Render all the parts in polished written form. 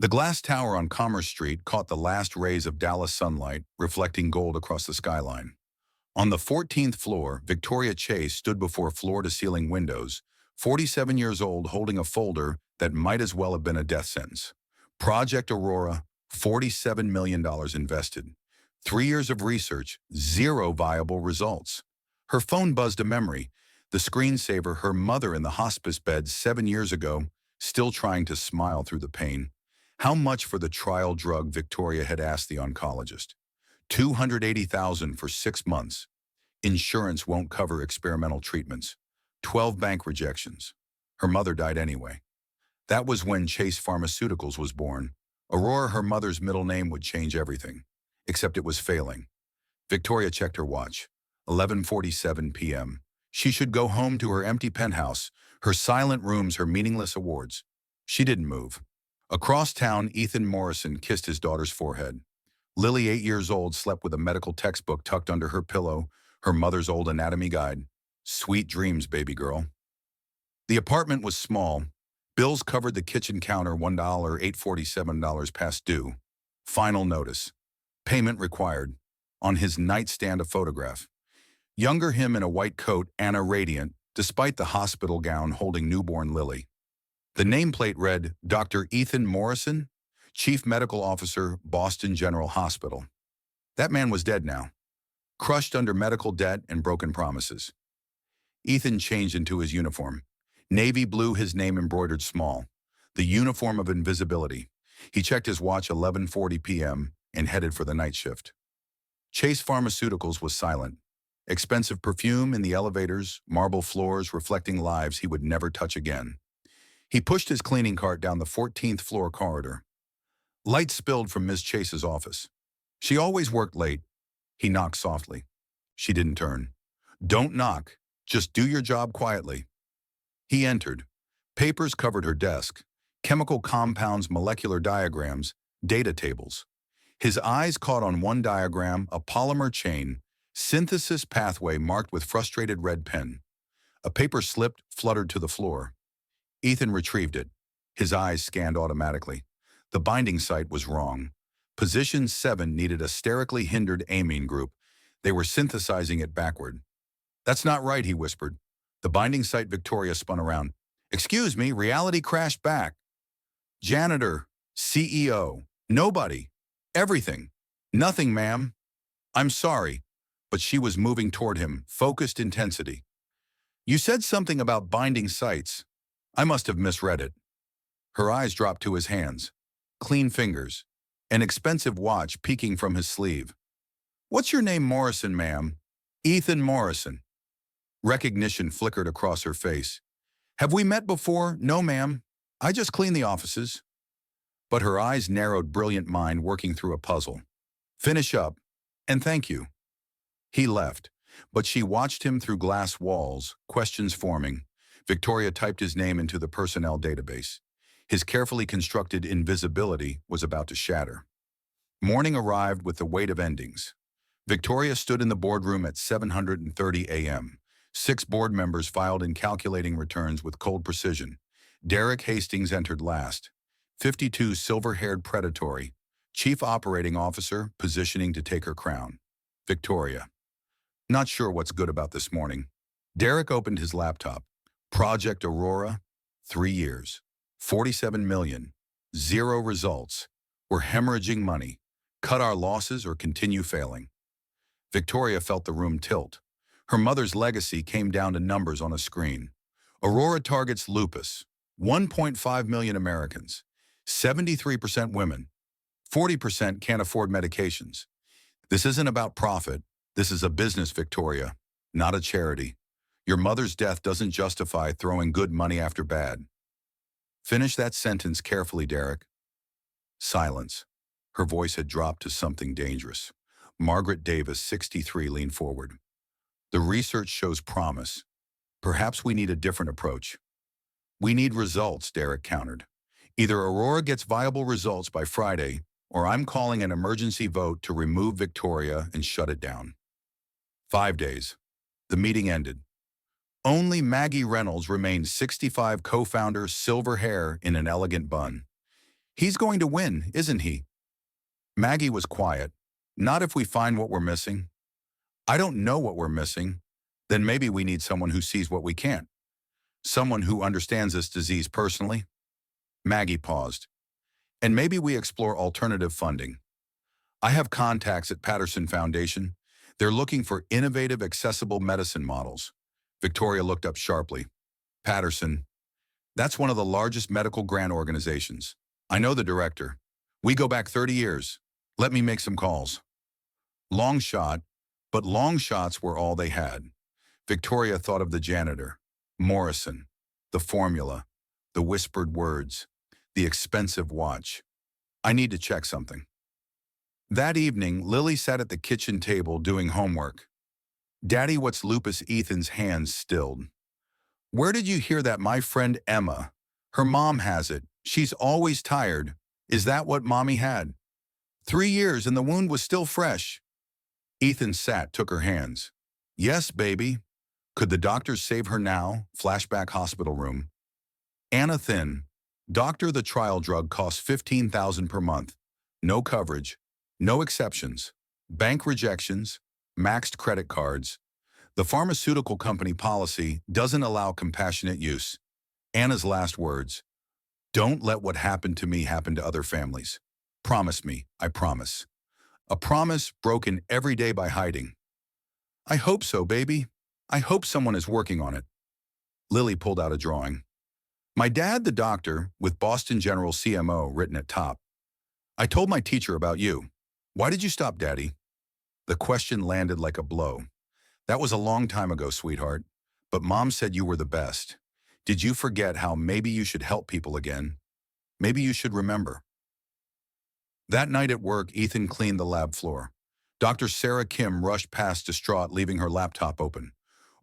The glass tower on Commerce Street caught the last rays of Dallas sunlight, reflecting gold across the skyline. On the 14th floor, Victoria Chase stood before floor-to-ceiling windows, 47 years old, holding a folder that might as well have been a death sentence. Project Aurora, $47 million invested. 3 years of research, zero viable results. Her phone buzzed a memory, the screensaver, her mother in the hospice bed 7 years ago, still trying to smile through the pain. How much for the trial drug, Victoria had asked the oncologist. 280,000 for 6 months. Insurance won't cover experimental treatments. 12 bank rejections. Her mother died anyway. That was when Chase Pharmaceuticals was born. Aurora, her mother's middle name, would change everything. Except it was failing. Victoria checked her watch. 11:47 p.m. She should go home to her empty penthouse, her silent rooms, her meaningless awards. She didn't move. Across town, Ethan Morrison kissed his daughter's forehead. Lily, 8 years old, slept with a medical textbook tucked under her pillow, her mother's old anatomy guide. Sweet dreams, baby girl. The apartment was small. Bills covered the kitchen counter, $1, $847 past due. Final notice. Payment required. On his nightstand, a photograph. Younger him in a white coat, Anna radiant, despite the hospital gown holding newborn Lily. The nameplate read, Dr. Ethan Morrison, Chief Medical Officer, Boston General Hospital. That man was dead now, crushed under medical debt and broken promises. Ethan changed into his uniform. Navy blue, his name embroidered small. The uniform of invisibility. He checked his watch, 11:40 p.m., and headed for the night shift. Chase Pharmaceuticals was silent. Expensive perfume in the elevators, marble floors reflecting lives he would never touch again. He pushed his cleaning cart down the 14th floor corridor. Light spilled from Miss Chase's office. She always worked late. He knocked softly. She didn't turn. Don't knock. Just do your job quietly. He entered. Papers covered her desk. Chemical compounds, molecular diagrams, data tables. His eyes caught on one diagram, a polymer chain, synthesis pathway marked with frustrated red pen. A paper slipped, fluttered to the floor. Ethan retrieved it. His eyes scanned automatically. The binding site was wrong. Position 7 needed a sterically hindered amine group. They were synthesizing it backward. That's not right, he whispered. The binding site. Victoria spun around. Excuse me, reality crashed back. Janitor, CEO, nobody, everything. Nothing, ma'am. I'm sorry. But she was moving toward him, focused intensity. You said something about binding sites. I must have misread it. Her eyes dropped to his hands. Clean fingers. An expensive watch peeking from his sleeve. What's your name? Morrison, ma'am. Ethan Morrison. Recognition flickered across her face. Have we met before? No, ma'am. I just clean the offices. But her eyes narrowed, brilliant mind working through a puzzle. Finish up. And thank you. He left, but she watched him through glass walls, questions forming. Victoria typed his name into the personnel database. His carefully constructed invisibility was about to shatter. Morning arrived with the weight of endings. Victoria stood in the boardroom at 7:30 a.m. 6 board members filed in, calculating returns with cold precision. Derek Hastings entered last. 52, silver-haired, predatory. Chief Operating Officer, positioning to take her crown. Victoria. Not sure what's good about this morning. Derek opened his laptop. Project Aurora, 3 years. 47 million. Zero results. We're hemorrhaging money. Cut our losses or continue failing. Victoria felt the room tilt. Her mother's legacy came down to numbers on a screen. Aurora targets lupus. 1.5 million Americans. 73% women. 40% can't afford medications. This isn't about profit. This is a business, Victoria, not a charity. Your mother's death doesn't justify throwing good money after bad. Finish that sentence carefully, Derek. Silence. Her voice had dropped to something dangerous. Margaret Davis, 63, leaned forward. The research shows promise. Perhaps we need a different approach. We need results, Derek countered. Either Aurora gets viable results by Friday, or I'm calling an emergency vote to remove Victoria and shut it down. 5 days. The meeting ended. Only Maggie Reynolds remained, 65, co-founder, silver hair in an elegant bun. He's going to win, isn't he? Maggie was quiet. Not if we find what we're missing. I don't know what we're missing. Then maybe we need someone who sees what we can't. Someone who understands this disease personally. Maggie paused. And maybe we explore alternative funding. I have contacts at Patterson Foundation. They're looking for innovative, accessible medicine models. Victoria looked up sharply. Patterson, that's one of the largest medical grant organizations. I know the director. We go back 30 years. Let me make some calls. Long shot, but long shots were all they had. Victoria thought of the janitor, Morrison, the formula, the whispered words, the expensive watch. I need to check something. That evening, Lily sat at the kitchen table doing homework. Daddy, what's lupus? Ethan's hands stilled. Where did you hear that? My friend Emma. Her mom has it. She's always tired. Is that what Mommy had? 3 years and the wound was still fresh. Ethan sat, took her hands. Yes, baby. Could the doctors save her now? Flashback hospital room. Anna Thin. Doctor, the trial drug costs $15,000 per month. No coverage. No exceptions. Bank rejections. Maxed credit cards. The pharmaceutical company policy doesn't allow compassionate use. Anna's last words. Don't let what happened to me happen to other families. Promise me, I promise. A promise broken every day by hiding. I hope so, baby. I hope someone is working on it. Lily pulled out a drawing. My dad, the doctor, with Boston General CMO written at top. I told my teacher about you. Why did you stop, Daddy? The question landed like a blow. That was a long time ago, sweetheart. But Mom said you were the best. Did you forget how maybe you should help people again? Maybe you should remember. That night at work, Ethan cleaned the lab floor. Dr. Sarah Kim rushed past distraught, leaving her laptop open.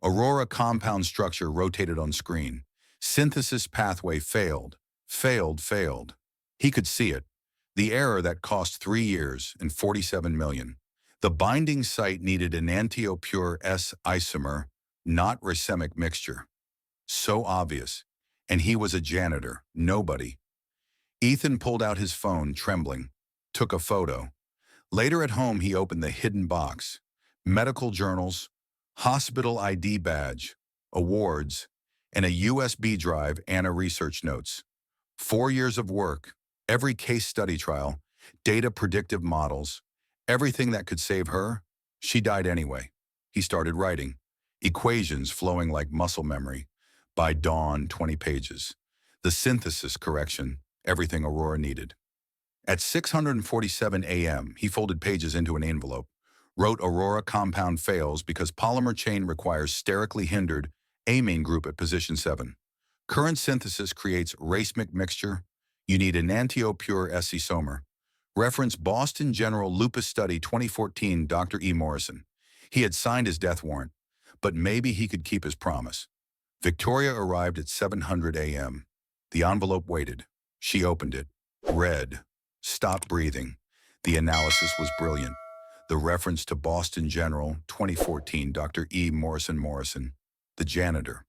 Aurora compound structure rotated on screen. Synthesis pathway failed. Failed. He could see it. The error that cost 3 years and $47 million. The binding site needed enantiopure S isomer, not racemic mixture. So obvious. And he was a janitor. Nobody. Ethan pulled out his phone, trembling. Took a photo. Later at home, he opened the hidden box. Medical journals, hospital ID badge, awards, and a USB drive, Anna research notes. 4 years of work, every case study trial, data predictive models, everything that could save her. She died anyway. He started writing. Equations flowing like muscle memory. By dawn, 20 pages. The synthesis correction, everything Aurora needed. At 6:47 a.m., he folded pages into an envelope. Wrote Aurora compound fails because polymer chain requires sterically hindered amine group at position 7. Current synthesis creates racemic mixture. You need enantiopure S isomer. Reference Boston General Lupus Study 2014, Dr. E. Morrison. He had signed his death warrant, but maybe he could keep his promise. Victoria arrived at 7:00 a.m. The envelope waited. She opened it. Read. Stopped breathing. The analysis was brilliant. The reference to Boston General 2014, Dr. E. Morrison, the janitor.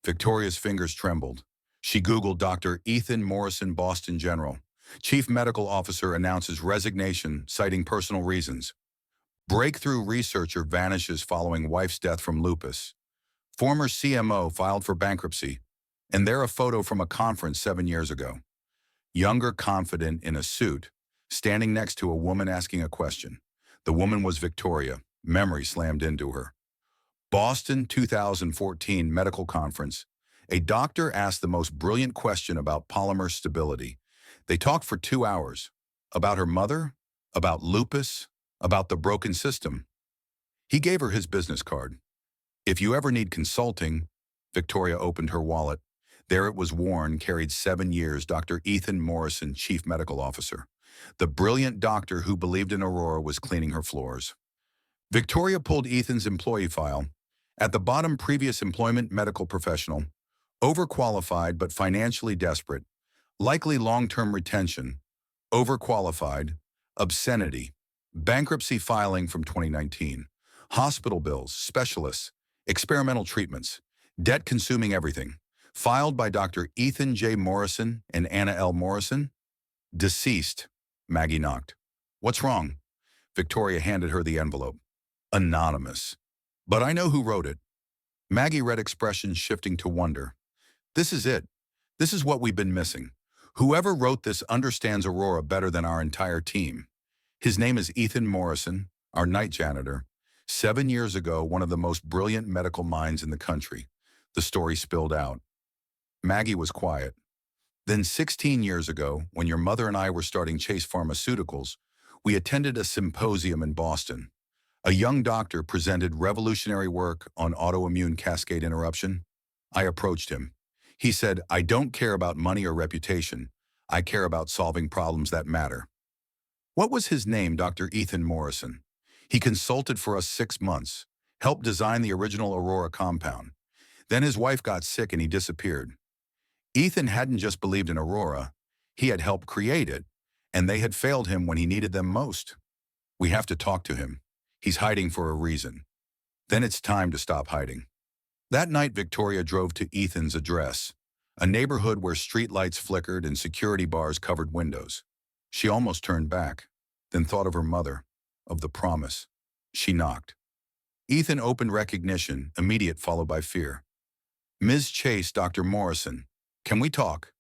Victoria's fingers trembled. She Googled Dr. Ethan Morrison, Boston General. Chief Medical Officer announces resignation, citing personal reasons. Breakthrough researcher vanishes following wife's death from lupus. Former CMO filed for bankruptcy. And there a photo from a conference 7 years ago. Younger, confident, in a suit, standing next to a woman asking a question. The woman was Victoria. Memory slammed into her. Boston 2014 Medical Conference. A doctor asked the most brilliant question about polymer stability. They talked for 2 hours. About her mother, about lupus, about the broken system. He gave her his business card. If you ever need consulting, Victoria opened her wallet. There it was worn, carried 7 years, Dr. Ethan Morrison, Chief Medical Officer. The brilliant doctor who believed in Aurora was cleaning her floors. Victoria pulled Ethan's employee file. At the bottom, previous employment, medical professional. Overqualified but financially desperate. Likely long-term retention. Overqualified. Obscenity. Bankruptcy filing from 2019. Hospital bills, specialists, experimental treatments. Debt consuming everything. Filed by Dr. Ethan J. Morrison and Anna L. Morrison. Deceased. Maggie knocked. What's wrong? Victoria handed her the envelope. Anonymous. But I know who wrote it. Maggie read expressions shifting to wonder. This is it. This is what we've been missing. Whoever wrote this understands Aurora better than our entire team. His name is Ethan Morrison, our night janitor. 7 years ago, one of the most brilliant medical minds in the country. The story spilled out. Maggie was quiet. Then 16 years ago, when your mother and I were starting Chase Pharmaceuticals, we attended a symposium in Boston. A young doctor presented revolutionary work on autoimmune cascade interruption. I approached him. He said, I don't care about money or reputation. I care about solving problems that matter. What was his name, Dr. Ethan Morrison? He consulted for us 6 months, helped design the original Aurora compound. Then his wife got sick and he disappeared. Ethan hadn't just believed in Aurora, he had helped create it, and they had failed him when he needed them most. We have to talk to him. He's hiding for a reason. Then it's time to stop hiding. That night, Victoria drove to Ethan's address, a neighborhood where streetlights flickered and security bars covered windows. She almost turned back, then thought of her mother, of the promise. She knocked. Ethan opened recognition, immediate followed by fear. Ms. Chase, Dr. Morrison, can we talk?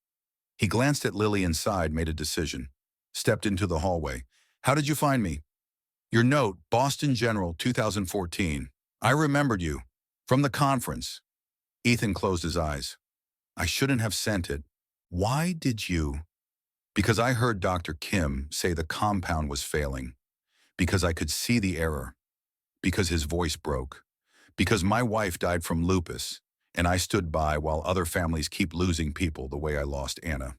He glanced at Lily inside, made a decision. Stepped into the hallway. How did you find me? Your note, Boston General, 2014. I remembered you. From the conference. Ethan closed his eyes. I shouldn't have sent it. Why did you? Because I heard Dr. Kim say the compound was failing. Because I could see the error. Because his voice broke. Because my wife died from lupus, and I stood by while other families keep losing people the way I lost Anna.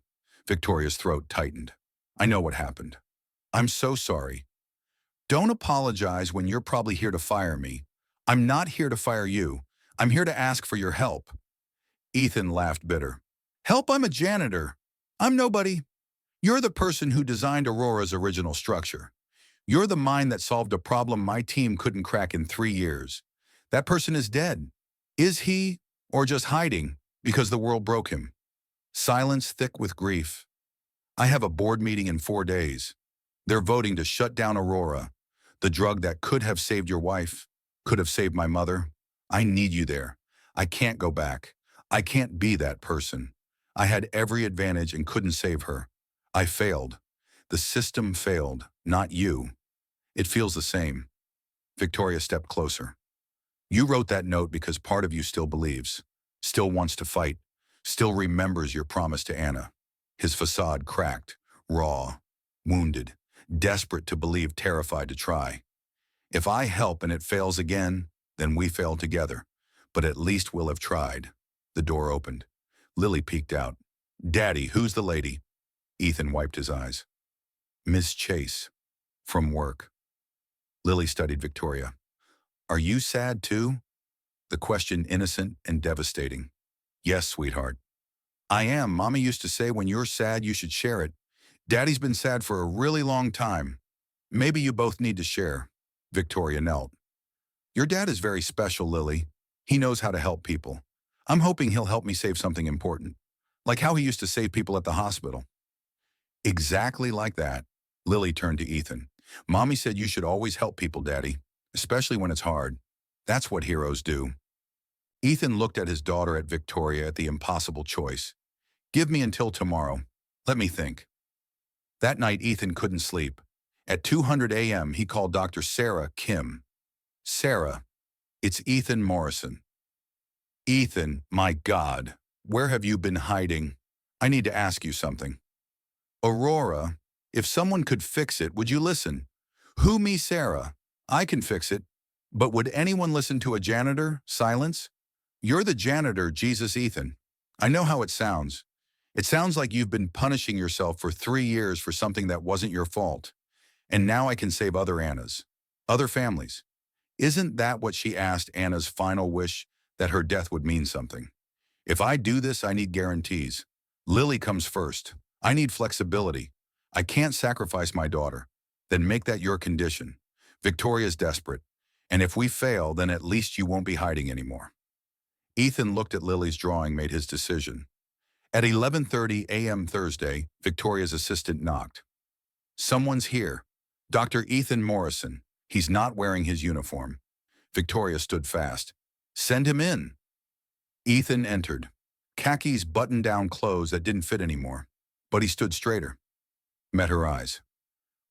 Victoria's throat tightened. I know what happened. I'm so sorry. Don't apologize when you're probably here to fire me. I'm not here to fire you. I'm here to ask for your help. Ethan laughed bitter. Help? I'm a janitor. I'm nobody. You're the person who designed Aurora's original structure. You're the mind that solved a problem my team couldn't crack in 3 years. That person is dead. Is he, or just hiding, because the world broke him? Silence thick with grief. I have a board meeting in 4 days. They're voting to shut down Aurora, the drug that could have saved your wife, could have saved my mother. I need you there. I can't go back. I can't be that person. I had every advantage and couldn't save her. I failed. The system failed, not you. It feels the same. Victoria stepped closer. You wrote that note because part of you still believes, still wants to fight, still remembers your promise to Anna. His facade cracked, raw, wounded, desperate to believe, terrified to try. If I help and it fails again, then we fail together. But at least we'll have tried. The door opened. Lily peeked out. Daddy, who's the lady? Ethan wiped his eyes. Miss Chase. From work. Lily studied Victoria. Are you sad too? The question innocent and devastating. Yes, sweetheart. I am. Mommy used to say when you're sad, you should share it. Daddy's been sad for a really long time. Maybe you both need to share. Victoria knelt. Your dad is very special, Lily. He knows how to help people. I'm hoping he'll help me save something important. Like how he used to save people at the hospital. Exactly like that. Lily turned to Ethan. Mommy said you should always help people, Daddy, especially when it's hard. That's what heroes do. Ethan looked at his daughter, at Victoria, at the impossible choice. Give me until tomorrow. Let me think. That night, Ethan couldn't sleep. At 2:00 a.m., he called Dr. Sarah Kim. Sarah, it's Ethan Morrison. Ethan, my God, where have you been hiding? I need to ask you something. Aurora, if someone could fix it, would you listen? Who, me, Sarah? I can fix it. But would anyone listen to a janitor? Silence? You're the janitor, Jesus, Ethan. I know how it sounds. It sounds like you've been punishing yourself for 3 years for something that wasn't your fault. And now I can save other Annas, other families. Isn't that what she asked Anna's final wish, that her death would mean something? If I do this, I need guarantees. Lily comes first. I need flexibility. I can't sacrifice my daughter. Then make that your condition. Victoria's desperate. And if we fail, then at least you won't be hiding anymore. Ethan looked at Lily's drawing, made his decision. At 11:30 a.m. Thursday, Victoria's assistant knocked. Someone's here. Dr. Ethan Morrison. He's not wearing his uniform. Victoria stood fast. Send him in. Ethan entered. Khakis button-down clothes that didn't fit anymore. But he stood straighter. Met her eyes.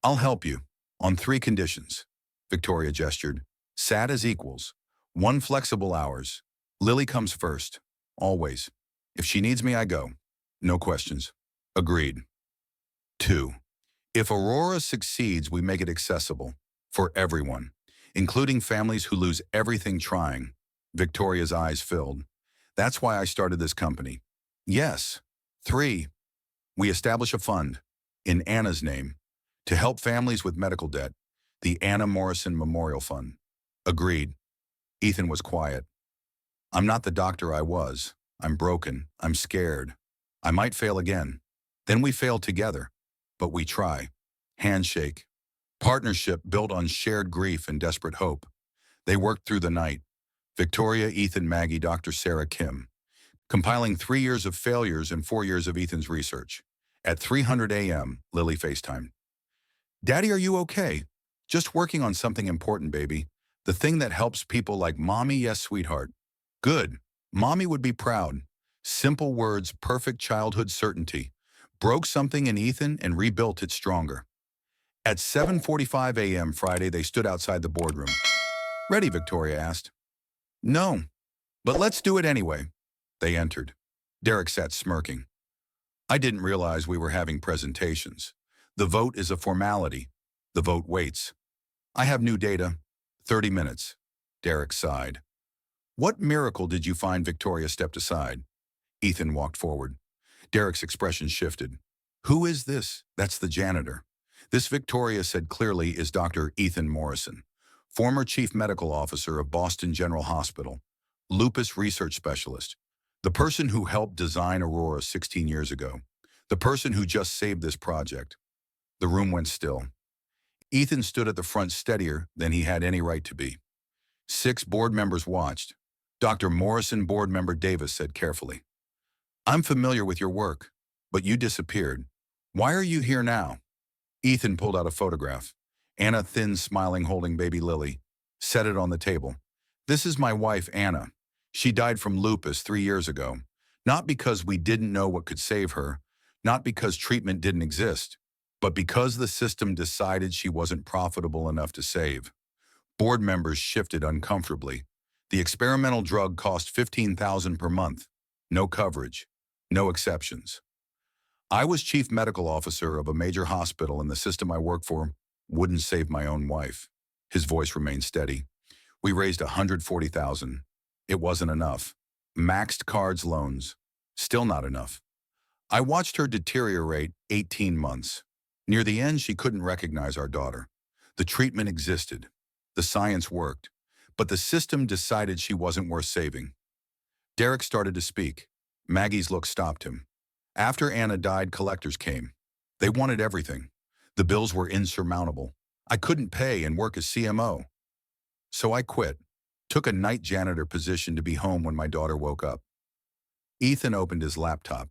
I'll help you. On 3 conditions. Victoria gestured. Sad as equals. 1 flexible hours. Lily comes first. Always. If she needs me, I go. No questions. Agreed. 2. If Aurora succeeds, we make it accessible. For everyone. Including families who lose everything trying. Victoria's eyes filled. That's why I started this company. Yes. 3. We establish a fund. In Anna's name. To help families with medical debt. The Anna Morrison Memorial Fund. Agreed. Ethan was quiet. I'm not the doctor I was. I'm broken. I'm scared. I might fail again. Then we fail together. But we try. Handshake. Partnership built on shared grief and desperate hope. They worked through the night. Victoria, Ethan, Maggie, Dr. Sarah, Kim. Compiling 3 years of failures and 4 years of Ethan's research. At 3:00 a.m., Lily FaceTimed. Daddy, are you okay? Just working on something important, baby. The thing that helps people like Mommy, yes, sweetheart. Good. Mommy would be proud. Simple words, perfect childhood certainty. Broke something in Ethan and rebuilt it stronger. At 7:45 a.m. Friday, they stood outside the boardroom. Ready, Victoria asked. No, but let's do it anyway. They entered. Derek sat smirking. I didn't realize we were having presentations. The vote is a formality. The vote waits. I have new data. 30 minutes. Derek sighed. What miracle did you find? Victoria stepped aside. Ethan walked forward. Derek's expression shifted. Who is this? That's the janitor. This, Victoria said clearly, is Dr. Ethan Morrison, former chief medical officer of Boston General Hospital, lupus research specialist, the person who helped design Aurora 16 years ago, the person who just saved this project. The room went still. Ethan stood at the front steadier than he had any right to be. 6 board members watched. Dr. Morrison board member Davis said carefully, I'm familiar with your work, but you disappeared. Why are you here now? Ethan pulled out a photograph. Anna, thin, smiling, holding baby Lily, set it on the table. This is my wife, Anna. She died from lupus 3 years ago. Not because we didn't know what could save her, not because treatment didn't exist, but because the system decided she wasn't profitable enough to save. Board members shifted uncomfortably. The experimental drug cost $15,000 per month. No coverage. No exceptions. I was chief medical officer of a major hospital, and the system I work for wouldn't save my own wife. His voice remained steady. We raised $140,000. It wasn't enough. Maxed cards loans. Still not enough. I watched her deteriorate 18 months. Near the end, she couldn't recognize our daughter. The treatment existed. The science worked. But the system decided she wasn't worth saving. Derek started to speak. Maggie's look stopped him. After Anna died, collectors came. They wanted everything. The bills were insurmountable. I couldn't pay and work as CMO. So I quit. Took a night janitor position to be home when my daughter woke up. Ethan opened his laptop.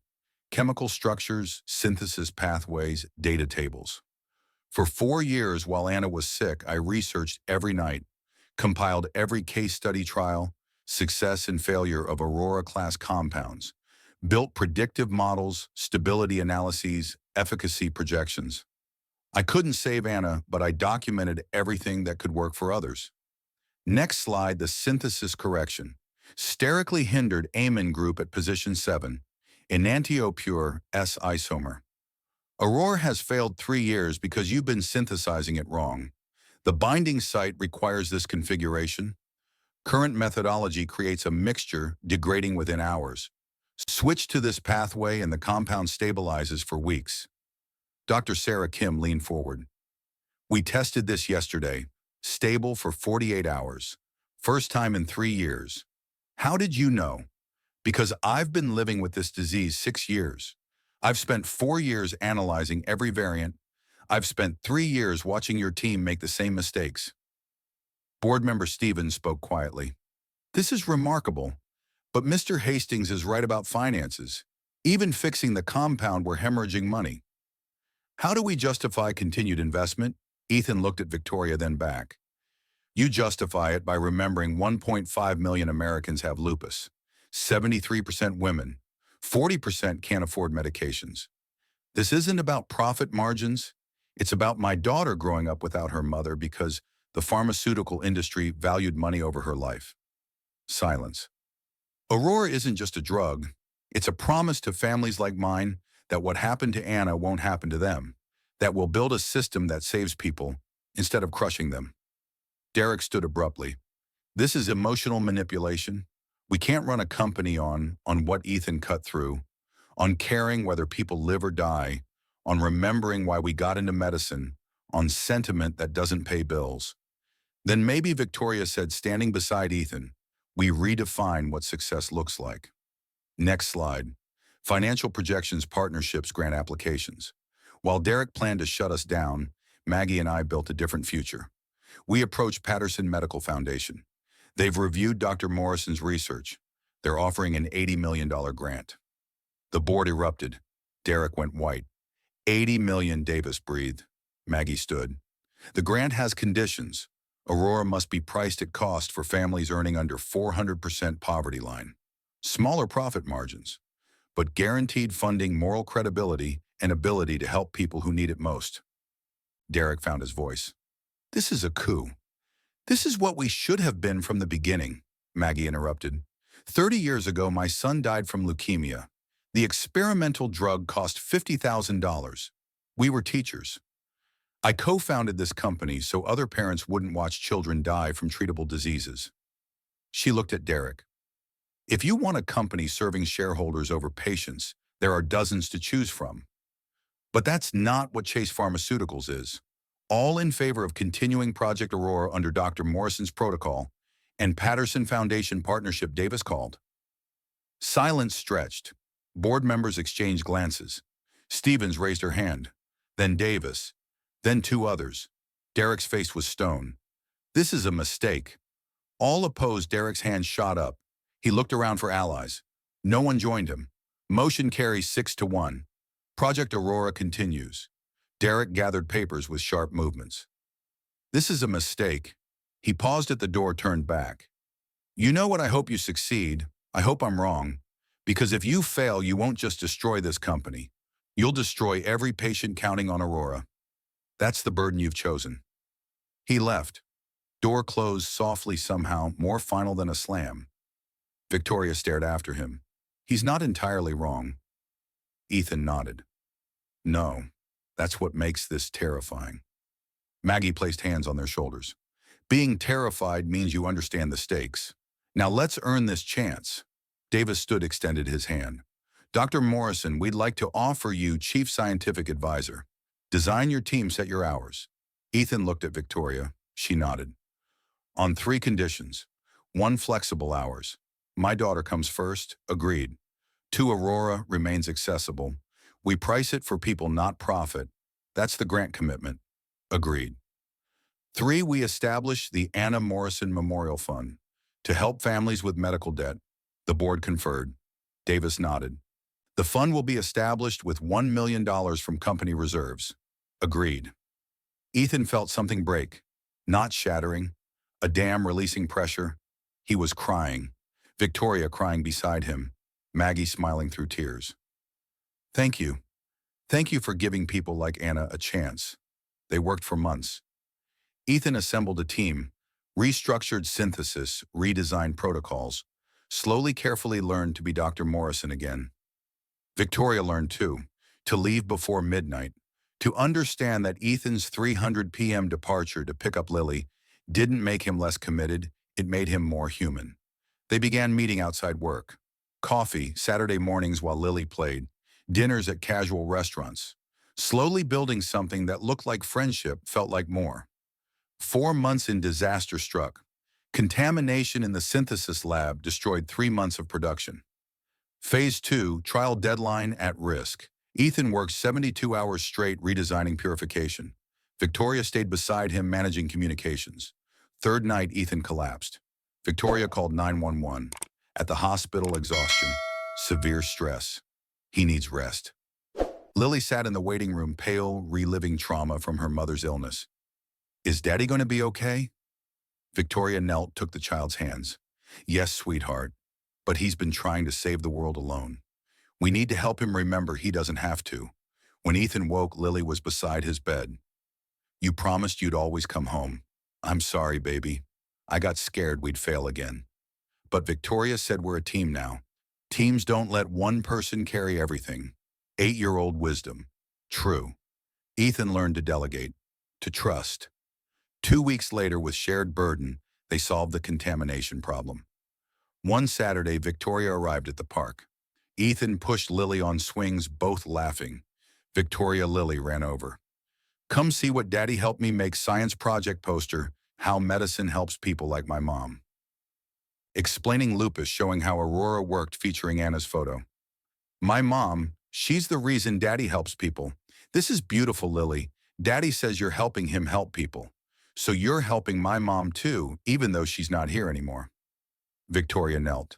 Chemical structures, synthesis pathways, data tables. For 4 years while Anna was sick, I researched every night, compiled every case study trial, success and failure of Aurora-class compounds, built predictive models, stability analyses, efficacy projections. I couldn't save Anna, but I documented everything that could work for others. Next slide, the synthesis correction. Sterically hindered amine group at position 7, enantiopure S isomer. Aurora has failed 3 years because you've been synthesizing it wrong. The binding site requires this configuration. Current methodology creates a mixture degrading within hours. Switch to this pathway and the compound stabilizes for weeks. Dr. Sarah Kim leaned forward. We tested this yesterday. Stable for 48 hours. First time in 3 years. How did you know? Because I've been living with this disease 6 years. I've spent 4 years analyzing every variant. I've spent 3 years watching your team make the same mistakes. Board member Stevens spoke quietly. This is remarkable, but Mr. Hastings is right about finances. Even fixing the compound were hemorrhaging money. How do we justify continued investment? Ethan looked at Victoria, then back. You justify it by remembering 1.5 million Americans have lupus, 73% women, 40% can't afford medications. This isn't about profit margins. It's about my daughter growing up without her mother because the pharmaceutical industry valued money over her life. Silence. Aurora isn't just a drug. It's a promise to families like mine that what happened to Anna won't happen to them, that we'll build a system that saves people instead of crushing them. Derek stood abruptly. This is emotional manipulation. We can't run a company on what Ethan cut through, on caring whether people live or die, on remembering why we got into medicine, on sentiment that doesn't pay bills. Then maybe, Victoria said, standing beside Ethan, we redefine what success looks like. Next slide. Financial projections, partnerships, grant applications. While Derek planned to shut us down, Maggie and I built a different future. We approached Patterson Medical Foundation. They've reviewed Dr. Morrison's research. They're offering an $80 million grant. The board erupted. Derek went white. 80 million, Davis breathed. Maggie stood. The grant has conditions. Aurora must be priced at cost for families earning under 400% poverty line. Smaller profit margins, but guaranteed funding, moral credibility, and ability to help people who need it most. Derek found his voice. This is a coup. This is what we should have been from the beginning, Maggie interrupted. 30 years ago, my son died from leukemia. The experimental drug cost $50,000. We were teachers. I co-founded this company so other parents wouldn't watch children die from treatable diseases. She looked at Derek. If you want a company serving shareholders over patients, there are dozens to choose from. But that's not what Chase Pharmaceuticals is. All in favor of continuing Project Aurora under Dr. Morrison's protocol and Patterson Foundation partnership, Davis called. Silence stretched. Board members exchanged glances. Stevens raised her hand. Then Davis. Then two others. Derek's face was stone. This is a mistake. All opposed. Derek's hand shot up. He looked around for allies. No one joined him. Motion carries 6-1. Project Aurora continues. Derek gathered papers with sharp movements. This is a mistake. He paused at the door, turned back. You know what? I hope you succeed. I hope I'm wrong. Because if you fail, you won't just destroy this company. You'll destroy every patient counting on Aurora. That's the burden you've chosen. He left. Door closed softly, somehow more final than a slam. Victoria stared after him. He's not entirely wrong. Ethan nodded. No, that's what makes this terrifying. Maggie placed hands on their shoulders. Being terrified means you understand the stakes. Now let's earn this chance. Davis stood, extended his hand. Dr. Morrison, we'd like to offer you Chief Scientific Advisor. Design your team, set your hours. Ethan looked at Victoria. She nodded. On 3 conditions. 1, flexible hours. My daughter comes first. Agreed. 2, Aurora remains accessible. We price it for people, not profit. That's the grant commitment. Agreed. 3, we establish the Anna Morrison Memorial Fund to help families with medical debt. The board conferred. Davis nodded. The fund will be established with $1 million from company reserves. Agreed. Ethan felt something break, not shattering, a dam releasing pressure. He was crying. Victoria crying beside him. Maggie smiling through tears. Thank you. Thank you for giving people like Anna a chance. They worked for months. Ethan assembled a team, restructured synthesis, redesigned protocols, slowly, carefully learned to be Dr. Morrison again. Victoria learned too, to leave before midnight, to understand that Ethan's 300 p.m. departure to pick up Lily didn't make him less committed, it made him more human. They began meeting outside work. Coffee, Saturday mornings while Lily played, dinners at casual restaurants. Slowly building something that looked like friendship, felt like more. 4 months in, disaster struck. Contamination in the synthesis lab destroyed 3 months of production. Phase 2, trial deadline at risk. Ethan worked 72 hours straight redesigning purification. Victoria stayed beside him managing communications. 3rd night, Ethan collapsed. Victoria called 911. At the hospital, exhaustion, severe stress. He needs rest. Lily sat in the waiting room, pale, reliving trauma from her mother's illness. Is Daddy going to be okay? Victoria knelt, took the child's hands. Yes, sweetheart, but he's been trying to save the world alone. We need to help him remember he doesn't have to. When Ethan woke, Lily was beside his bed. You promised you'd always come home. I'm sorry, baby. I got scared we'd fail again. But Victoria said we're a team now. Teams don't let one person carry everything. 8-year-old wisdom. True. Ethan learned to delegate, to trust. 2 weeks later, with shared burden, they solved the contamination problem. One Saturday, Victoria arrived at the park. Ethan pushed Lily on swings, both laughing. Lily ran over. Come see what Daddy helped me make science project poster, How Medicine Helps People Like My Mom. Explaining lupus, showing how Aurora worked, featuring Anna's photo. My mom, she's the reason Daddy helps people. This is beautiful, Lily. Daddy says you're helping him help people. So you're helping my mom too, even though she's not here anymore. Victoria knelt.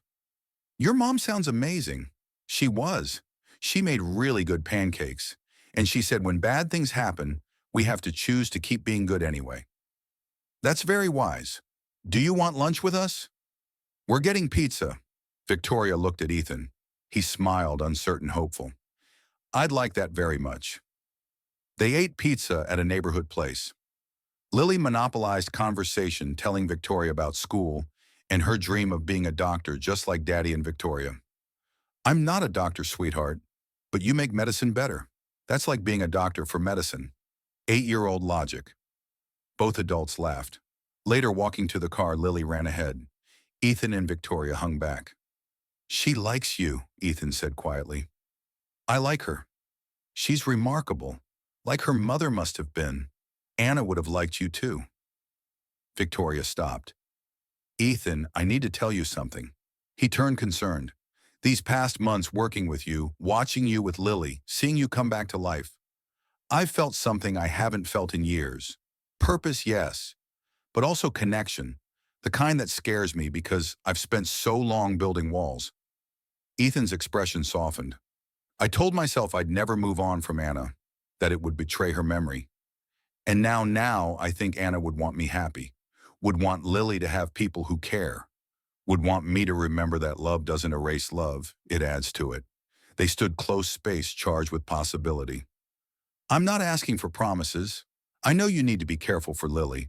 Your mom sounds amazing. She was. She made really good pancakes. And she said when bad things happen, we have to choose to keep being good anyway. That's very wise. Do you want lunch with us? We're getting pizza. Victoria looked at Ethan. He smiled, uncertain, hopeful. I'd like that very much. They ate pizza at a neighborhood place. Lily monopolized conversation, telling Victoria about school and her dream of being a doctor just like Daddy and Victoria. I'm not a doctor, sweetheart, but you make medicine better. That's like being a doctor for medicine. 8-year-old logic. Both adults laughed. Later, walking to the car, Lily ran ahead. Ethan and Victoria hung back. She likes you, Ethan said quietly. I like her. She's remarkable, like her mother must have been. Anna would have liked you too. Victoria stopped. Ethan, I need to tell you something. He turned concerned. These past months working with you, watching you with Lily, seeing you come back to life, I've felt something I haven't felt in years. Purpose, yes, but also connection, the kind that scares me because I've spent so long building walls. Ethan's expression softened. I told myself I'd never move on from Anna, that it would betray her memory. And now I think Anna would want me happy, would want Lily to have people who care, would want me to remember that love doesn't erase love, it adds to it. They stood close space, charged with possibility. I'm not asking for promises. I know you need to be careful for Lily,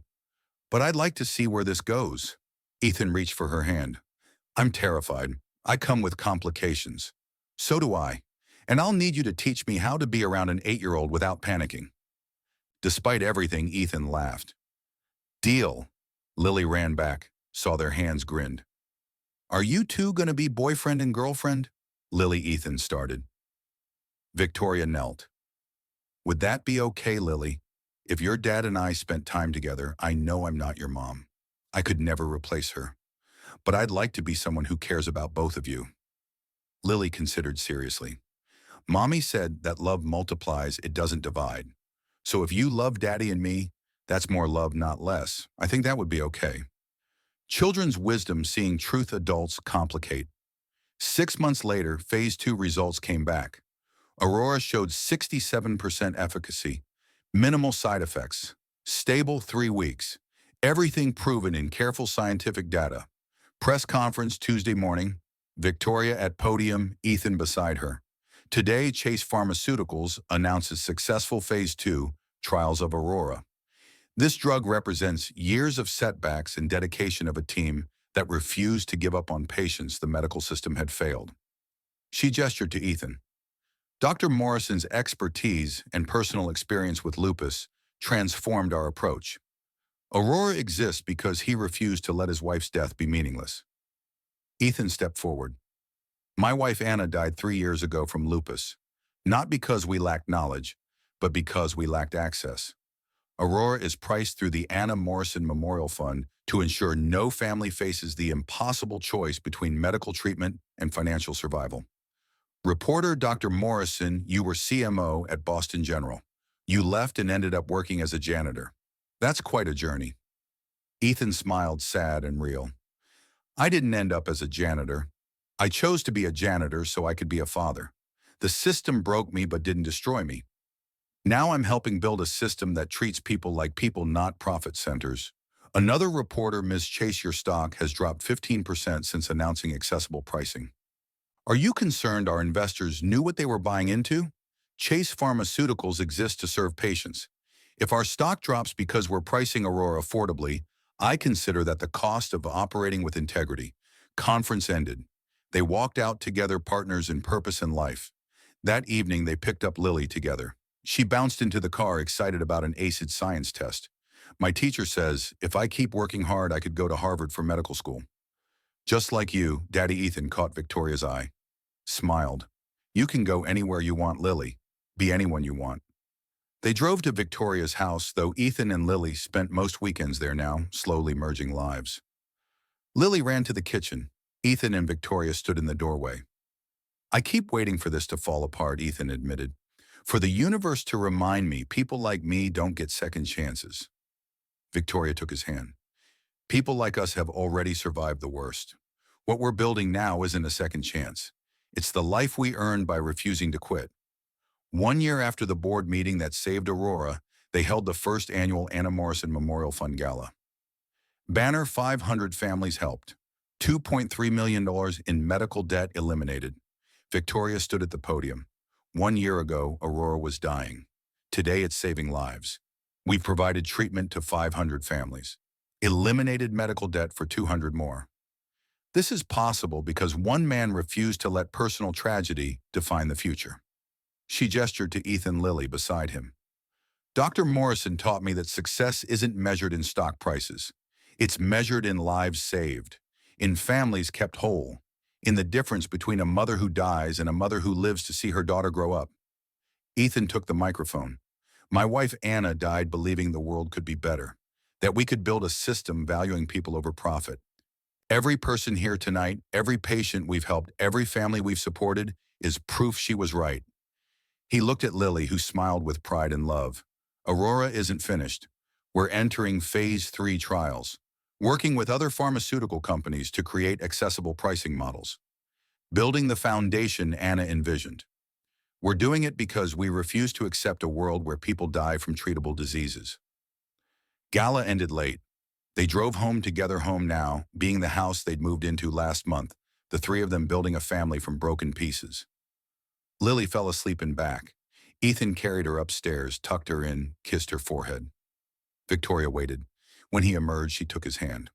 but I'd like to see where this goes. Ethan reached for her hand. I'm terrified. I come with complications. So do I. And I'll need you to teach me how to be around an 8-year-old without panicking. Despite everything, Ethan laughed. Deal. Lily ran back, saw their hands, grinned. Are you two going to be boyfriend and girlfriend? Ethan started. Victoria knelt. Would that be okay, Lily? If your dad and I spent time together, I know I'm not your mom. I could never replace her. But I'd like to be someone who cares about both of you. Lily considered seriously. Mommy said that love multiplies, it doesn't divide. So if you love Daddy and me, that's more love, not less. I think that would be okay. Children's wisdom, seeing truth adults complicate. 6 months later, phase 2 results came back. Aurora showed 67% efficacy, minimal side effects, stable 3 weeks, everything proven in careful scientific data. Press conference Tuesday morning, Victoria at podium, Ethan beside her. Today, Chase Pharmaceuticals announces successful phase 2 trials of Aurora. This drug represents years of setbacks and dedication of a team that refused to give up on patients the medical system had failed. She gestured to Ethan. Dr. Morrison's expertise and personal experience with lupus transformed our approach. Aurora exists because he refused to let his wife's death be meaningless. Ethan stepped forward. My wife Anna died 3 years ago from lupus, not because we lacked knowledge, but because we lacked access. Aurora is priced through the Anna Morrison Memorial Fund to ensure no family faces the impossible choice between medical treatment and financial survival. Reporter Dr. Morrison, you were CMO at Boston General. You left and ended up working as a janitor. That's quite a journey. Ethan smiled, sad and real. I didn't end up as a janitor. I chose to be a janitor so I could be a father. The system broke me but didn't destroy me. Now I'm helping build a system that treats people like people, not profit centers. Another reporter, Ms. Chase, your stock has dropped 15% since announcing accessible pricing. Are you concerned our investors knew what they were buying into? Chase Pharmaceuticals exists to serve patients. If our stock drops because we're pricing Aurora affordably, I consider that the cost of operating with integrity. Conference ended. They walked out together, partners in purpose and life. That evening, they picked up Lily together. She bounced into the car excited about an acid science test. My teacher says, if I keep working hard, I could go to Harvard for medical school. Just like you, Daddy Ethan caught Victoria's eye. Smiled. You can go anywhere you want, Lily. Be anyone you want. They drove to Victoria's house, though Ethan and Lily spent most weekends there now, slowly merging lives. Lily ran to the kitchen. Ethan and Victoria stood in the doorway. I keep waiting for this to fall apart, Ethan admitted. For the universe to remind me people like me don't get second chances. Victoria took his hand. People like us have already survived the worst. What we're building now isn't a second chance. It's the life we earned by refusing to quit. 1 year after the board meeting that saved Aurora, they held the first annual Anna Morrison Memorial Fund Gala. Banner: 500 families helped. $2.3 million in medical debt eliminated. Victoria stood at the podium. 1 year ago, Aurora was dying. Today, it's saving lives. We provided treatment to 500 families. Eliminated medical debt for 200 more. This is possible because one man refused to let personal tragedy define the future. She gestured to Ethan, Lily beside him. Dr. Morrison taught me that success isn't measured in stock prices. It's measured in lives saved, in families kept whole, in the difference between a mother who dies and a mother who lives to see her daughter grow up. Ethan took the microphone. My wife Anna died believing the world could be better, that we could build a system valuing people over profit. Every person here tonight, every patient we've helped, every family we've supported is proof she was right. He looked at Lily, who smiled with pride and love. Aurora isn't finished. We're entering phase 3 trials, working with other pharmaceutical companies to create accessible pricing models. Building the foundation Anna envisioned. We're doing it because we refuse to accept a world where people die from treatable diseases. Gala ended late. They drove home together, home now, being the house they'd moved into last month, the three of them building a family from broken pieces. Lily fell asleep in back. Ethan carried her upstairs, tucked her in, kissed her forehead. Victoria waited. When he emerged, she took his hand.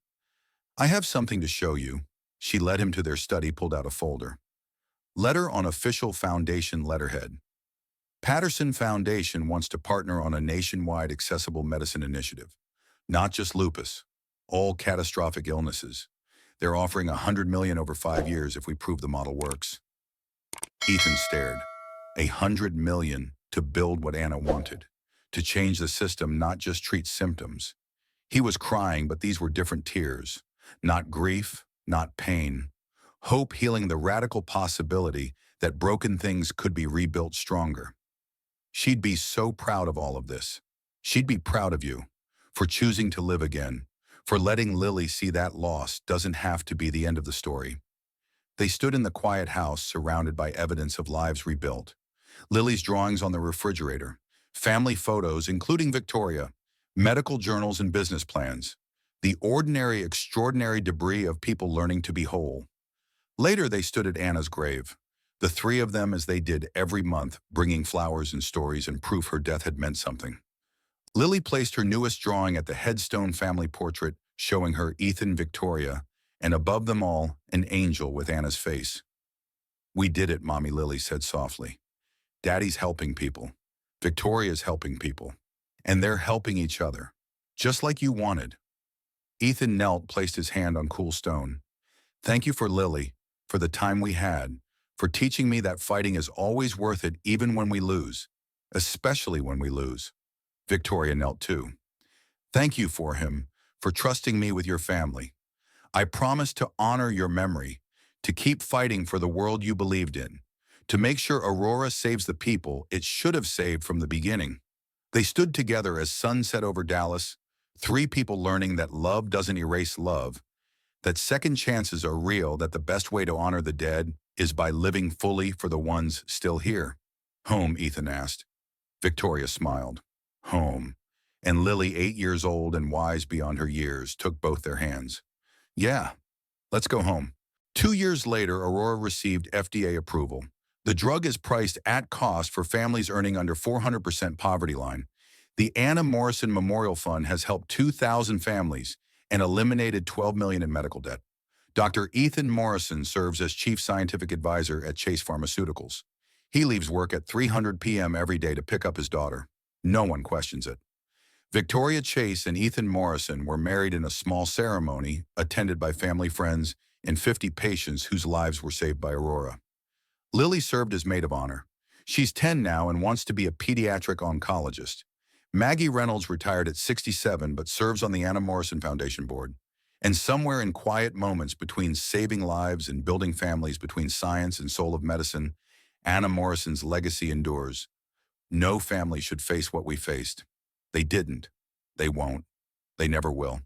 I have something to show you. She led him to their study, pulled out a folder. Letter on official foundation letterhead. Patterson Foundation wants to partner on a nationwide accessible medicine initiative. Not just lupus, all catastrophic illnesses. They're offering $100 million over 5 years if we prove the model works. Ethan stared. $100 million to build what Anna wanted. To change the system, not just treat symptoms. He was crying, but these were different tears. Not grief, not pain. Hope, healing, the radical possibility that broken things could be rebuilt stronger. She'd be so proud of all of this. She'd be proud of you for choosing to live again, for letting Lily see that loss doesn't have to be the end of the story. They stood in the quiet house, surrounded by evidence of lives rebuilt. Lily's drawings on the refrigerator, family photos, including Victoria, medical journals and business plans, the ordinary, extraordinary debris of people learning to be whole. Later, they stood at Anna's grave, the three of them as they did every month, bringing flowers and stories and proof her death had meant something. Lily placed her newest drawing at the headstone family portrait, showing her Ethan, Victoria, and above them all, an angel with Anna's face. We did it, Mommy, Lily said softly. Daddy's helping people. Victoria's helping people. And they're helping each other, just like you wanted. Ethan knelt, placed his hand on cool stone. Thank you for Lily, for the time we had, for teaching me that fighting is always worth it even when we lose, especially when we lose. Victoria knelt too. Thank you for him, for trusting me with your family. I promise to honor your memory, to keep fighting for the world you believed in, to make sure Aurora saves the people it should have saved from the beginning. They stood together as sun set over Dallas, three people learning that love doesn't erase love, that second chances are real, that the best way to honor the dead is by living fully for the ones still here. Home, Ethan asked. Victoria smiled. Home. And Lily, 8 years old and wise beyond her years, took both their hands. Yeah, let's go home. 2 years later, Aurora received FDA approval. The drug is priced at cost for families earning under 400% poverty line. The Anna Morrison Memorial Fund has helped 2,000 families and eliminated $12 million in medical debt. Dr. Ethan Morrison serves as chief scientific advisor at Chase Pharmaceuticals. He leaves work at 3:00 p.m. every day to pick up his daughter. No one questions it. Victoria Chase and Ethan Morrison were married in a small ceremony attended by family friends and 50 patients whose lives were saved by Aurora. Lily served as maid of honor. She's 10 now and wants to be a pediatric oncologist. Maggie Reynolds retired at 67 but serves on the Anna Morrison Foundation board. And somewhere in quiet moments between saving lives and building families, between science and soul of medicine, Anna Morrison's legacy endures. No family should face what we faced. They didn't. They won't. They never will.